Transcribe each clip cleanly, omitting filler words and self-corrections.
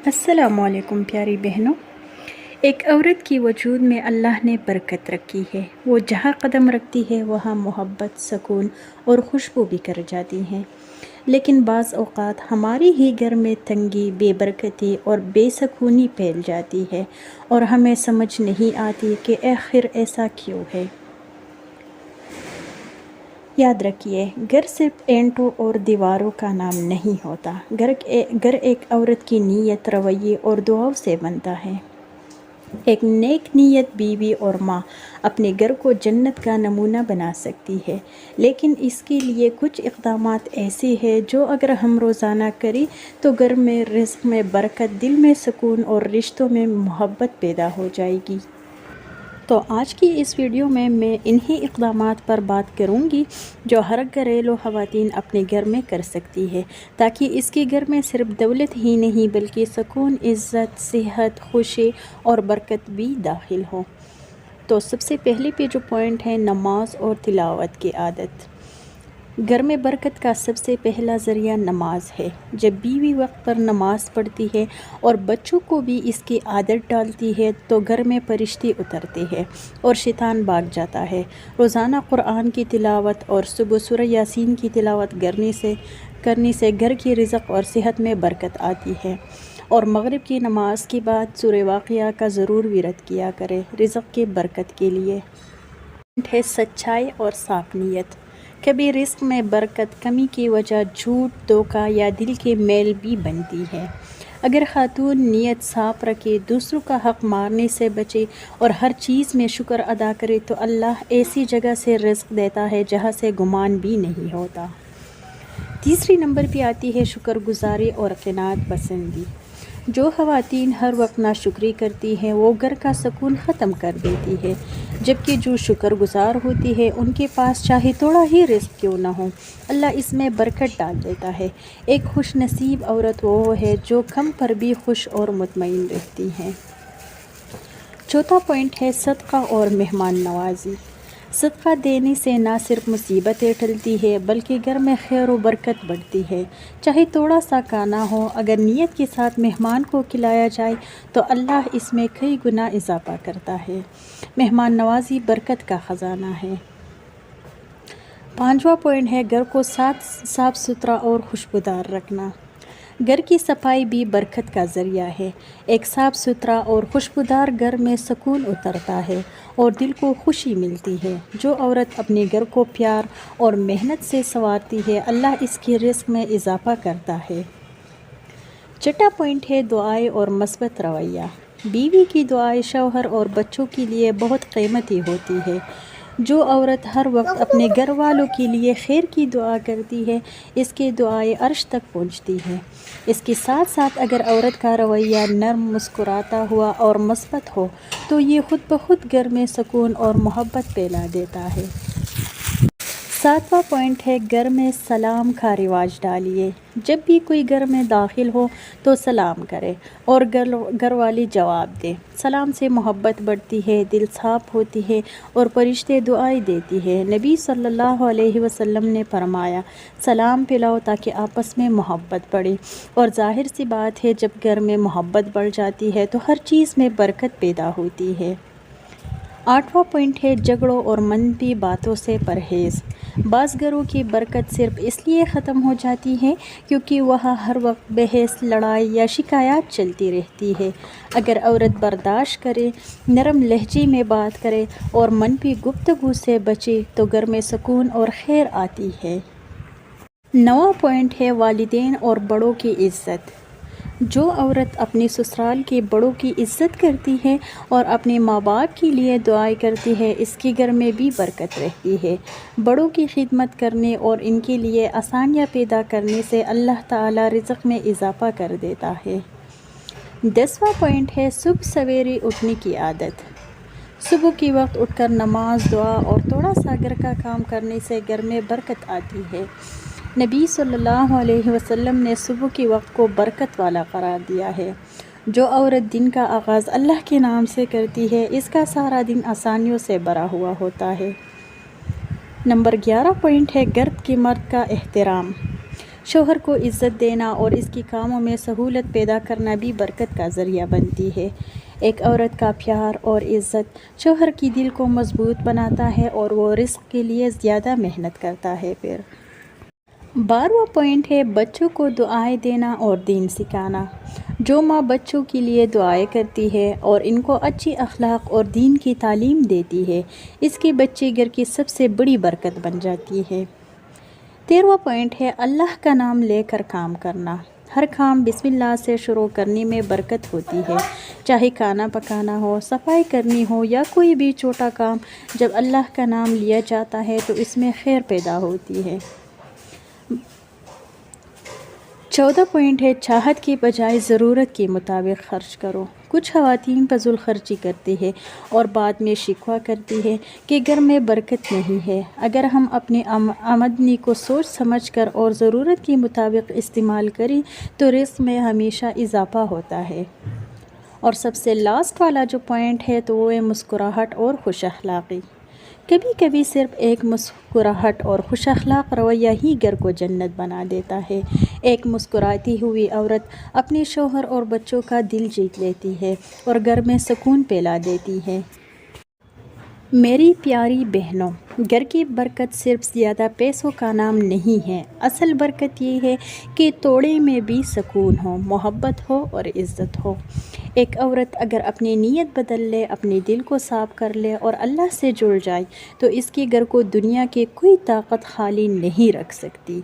السلام علیکم پیاری بہنوں۔ ایک عورت کی وجود میں اللہ نے برکت رکھی ہے۔ وہ جہاں قدم رکھتی ہے وہاں محبت، سکون اور خوشبو بھی کر جاتی ہیں۔ لیکن بعض اوقات ہماری ہی گھر میں تنگی، بے برکتی اور بے سکونی پھیل جاتی ہے اور ہمیں سمجھ نہیں آتی کہ آخر ایسا کیوں ہے۔ یاد رکھیے، گھر صرف اینٹوں اور دیواروں کا نام نہیں ہوتا۔ گھر ایک عورت کی نیت، رویے اور دعاؤں سے بنتا ہے۔ ایک نیک نیت بیوی اور ماں اپنے گھر کو جنت کا نمونہ بنا سکتی ہے، لیکن اس کے لیے کچھ اقدامات ایسے ہیں جو اگر ہم روزانہ کریں تو گھر میں رزق میں برکت، دل میں سکون اور رشتوں میں محبت پیدا ہو جائے گی۔ تو آج کی اس ویڈیو میں انہی اقدامات پر بات کروں گی جو ہر گھریلو خواتین اپنے گھر میں کر سکتی ہے، تاکہ اس کے گھر میں صرف دولت ہی نہیں بلکہ سکون، عزت، صحت، خوشی اور برکت بھی داخل ہو۔ تو سب سے پہلے پہ جو پوائنٹ ہے، نماز اور تلاوت کی عادت۔ گھر میں برکت کا سب سے پہلا ذریعہ نماز ہے۔ جب بیوی وقت پر نماز پڑھتی ہے اور بچوں کو بھی اس کی عادت ڈالتی ہے تو گھر میں فرشتے اترتے ہیں اور شیطان بھاگ جاتا ہے۔ روزانہ قرآن کی تلاوت اور صبح سورہ یاسین کی تلاوت کرنے سے گھر کی رزق اور صحت میں برکت آتی ہے۔ اور مغرب کی نماز کے بعد سورہ واقعہ کا ضرور ورد کیا کرے رزق کی برکت کے لیے۔ ہے سچائی اور صاف نیت۔ کبھی رزق میں برکت کمی کی وجہ جھوٹ، دھوکہ یا دل کے میل بھی بنتی ہے۔ اگر خاتون نیت صاف رکھے، دوسروں کا حق مارنے سے بچے اور ہر چیز میں شکر ادا کرے تو اللہ ایسی جگہ سے رزق دیتا ہے جہاں سے گمان بھی نہیں ہوتا۔ تیسری نمبر پہ آتی ہے شکر گزاری اور قناعت پسندی۔ جو خواتین ہر وقت ناشکری کرتی ہیں وہ گھر کا سکون ختم کر دیتی ہے، جبکہ جو شکر گزار ہوتی ہے ان کے پاس چاہے تھوڑا ہی رزق کیوں نہ ہو، اللہ اس میں برکت ڈال دیتا ہے۔ ایک خوش نصیب عورت وہ ہے جو کم پر بھی خوش اور مطمئن رہتی ہے۔ چوتھا پوائنٹ ہے صدقہ اور مہمان نوازی۔ صدقہ دینے سے نہ صرف مصیبتیں ٹلتی ہے بلکہ گھر میں خیر و برکت بڑھتی ہے۔ چاہے تھوڑا سا کھانا ہو، اگر نیت کے ساتھ مہمان کو کھلایا جائے تو اللہ اس میں کئی گنا اضافہ کرتا ہے۔ مہمان نوازی برکت کا خزانہ ہے۔ پانچواں پوائنٹ ہے گھر کو صاف ستھرا اور خوشبودار رکھنا۔ گھر کی صفائی بھی برکت کا ذریعہ ہے۔ ایک صاف ستھرا اور خوشبودار گھر میں سکون اترتا ہے اور دل کو خوشی ملتی ہے۔ جو عورت اپنے گھر کو پیار اور محنت سے سنوارتی ہے، اللہ اس کے رزق میں اضافہ کرتا ہے۔ چھٹا پوائنٹ ہے دعائیں اور مثبت رویہ۔ بیوی کی دعائیں شوہر اور بچوں کے لیے بہت قیمتی ہوتی ہے۔ جو عورت ہر وقت اپنے گھر والوں کے لیے خیر کی دعا کرتی ہے، اس کی دعائیں عرش تک پہنچتی ہیں۔ اس کے ساتھ ساتھ اگر عورت کا رویہ نرم، مسکراتا ہوا اور مثبت ہو تو یہ خود بخود گھر میں سکون اور محبت پھیلا دیتا ہے۔ ساتواں پوائنٹ ہے گھر میں سلام کا رواج ڈالیے۔ جب بھی کوئی گھر میں داخل ہو تو سلام کرے اور گھر والی جواب دے۔ سلام سے محبت بڑھتی ہے، دل صاف ہوتی ہے اور فرشتے دعائیں دیتی ہے۔ نبی صلی اللہ علیہ وسلم نے فرمایا، سلام پھیلاؤ تاکہ آپس میں محبت بڑھے، اور ظاہر سی بات ہے جب گھر میں محبت بڑھ جاتی ہے تو ہر چیز میں برکت پیدا ہوتی ہے۔ آٹھواں پوائنٹ ہے جھگڑوں اور منفی باتوں سے پرہیز۔ بعض گھروں کی برکت صرف اس لیے ختم ہو جاتی ہے کیونکہ وہاں ہر وقت بحث، لڑائی یا شکایات چلتی رہتی ہے۔ اگر عورت برداشت کرے، نرم لہجے میں بات کرے اور منفی گفتگو سے بچے تو گھر میں سکون اور خیر آتی ہے۔ نواں پوائنٹ ہے والدین اور بڑوں کی عزت۔ جو عورت اپنے سسرال کے بڑوں کی عزت کرتی ہے اور اپنے ماں باپ کے لیے دعائیں کرتی ہے، اس کے گھر میں بھی برکت رہتی ہے۔ بڑوں کی خدمت کرنے اور ان کے لیے آسانیاں پیدا کرنے سے اللہ تعالی رزق میں اضافہ کر دیتا ہے۔ 10واں پوائنٹ ہے صبح سویرے اٹھنے کی عادت۔ صبح کے وقت اٹھ کر نماز، دعا اور تھوڑا سا گھر کا کام کرنے سے گھر میں برکت آتی ہے۔ نبی صلی اللہ علیہ وسلم نے صبح کے وقت کو برکت والا قرار دیا ہے۔ جو عورت دن کا آغاز اللہ کے نام سے کرتی ہے، اس کا سارا دن آسانیوں سے بھرا ہوا ہوتا ہے۔ نمبر 11 پوائنٹ ہے گھر کے مرد کا احترام۔ شوہر کو عزت دینا اور اس کی کاموں میں سہولت پیدا کرنا بھی برکت کا ذریعہ بنتی ہے۔ ایک عورت کا پیار اور عزت شوہر کی دل کو مضبوط بناتا ہے اور وہ رزق کے لیے زیادہ محنت کرتا ہے۔ پھر 12واں پوائنٹ ہے بچوں کو دعائیں دینا اور دین سکھانا۔ جو ماں بچوں کے لیے دعائیں کرتی ہے اور ان کو اچھی اخلاق اور دین کی تعلیم دیتی ہے، اس کے بچے گھر کی سب سے بڑی برکت بن جاتی ہے۔ 13واں پوائنٹ ہے اللہ کا نام لے کر کام کرنا۔ ہر کام بسم اللہ سے شروع کرنے میں برکت ہوتی ہے، چاہے کھانا پکانا ہو، صفائی کرنی ہو یا کوئی بھی چھوٹا کام، جب اللہ کا نام لیا جاتا ہے تو اس میں خیر پیدا ہوتی ہے۔ 14 پوائنٹ ہے چاہت کے بجائے ضرورت کے مطابق خرچ کرو۔ کچھ خواتین فضول خرچی کرتی ہے اور بعد میں شکوہ کرتی ہے کہ گھر میں برکت نہیں ہے۔ اگر ہم اپنی آمدنی کو سوچ سمجھ کر اور ضرورت کے مطابق استعمال کریں تو رزق میں ہمیشہ اضافہ ہوتا ہے۔ اور سب سے لاسٹ والا جو پوائنٹ ہے تو وہ ہے مسکراہٹ اور خوش اخلاقی۔ کبھی کبھی صرف ایک مسکراہٹ اور خوش اخلاق رویہ ہی گھر کو جنت بنا دیتا ہے۔ ایک مسکراتی ہوئی عورت اپنے شوہر اور بچوں کا دل جیت لیتی ہے اور گھر میں سکون پھیلا دیتی ہے۔ میری پیاری بہنوں، گھر کی برکت صرف زیادہ پیسوں کا نام نہیں ہے، اصل برکت یہ ہے کہ توڑے میں بھی سکون ہو، محبت ہو اور عزت ہو۔ ایک عورت اگر اپنی نیت بدل لے، اپنے دل کو صاف کر لے اور اللہ سے جڑ جائے تو اس کے گھر کو دنیا کی کوئی طاقت خالی نہیں رکھ سکتی۔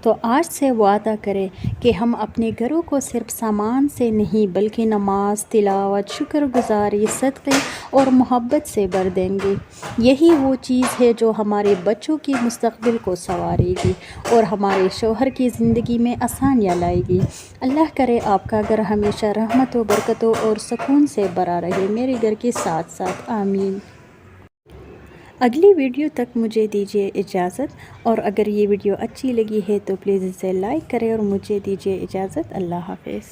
تو آج سے وعدہ کریں کہ ہم اپنے گھروں کو صرف سامان سے نہیں بلکہ نماز، تلاوت، شکر گزاری، صدقے اور محبت سے بھر دیں گے۔ یہی وہ چیز ہے جو ہمارے بچوں کی مستقبل کو سنوارے گی اور ہمارے شوہر کی زندگی میں آسانیاں لائے گی۔ اللہ کرے آپ کا گھر ہمیشہ رحمتوں، برکتوں اور سکون سے بھرا رہے، میرے گھر کے ساتھ ساتھ، آمین۔ اگلی ویڈیو تک مجھے دیجیے اجازت، اور اگر یہ ویڈیو اچھی لگی ہے تو پلیز اسے لائک کریں اور مجھے دیجیے اجازت۔ اللہ حافظ۔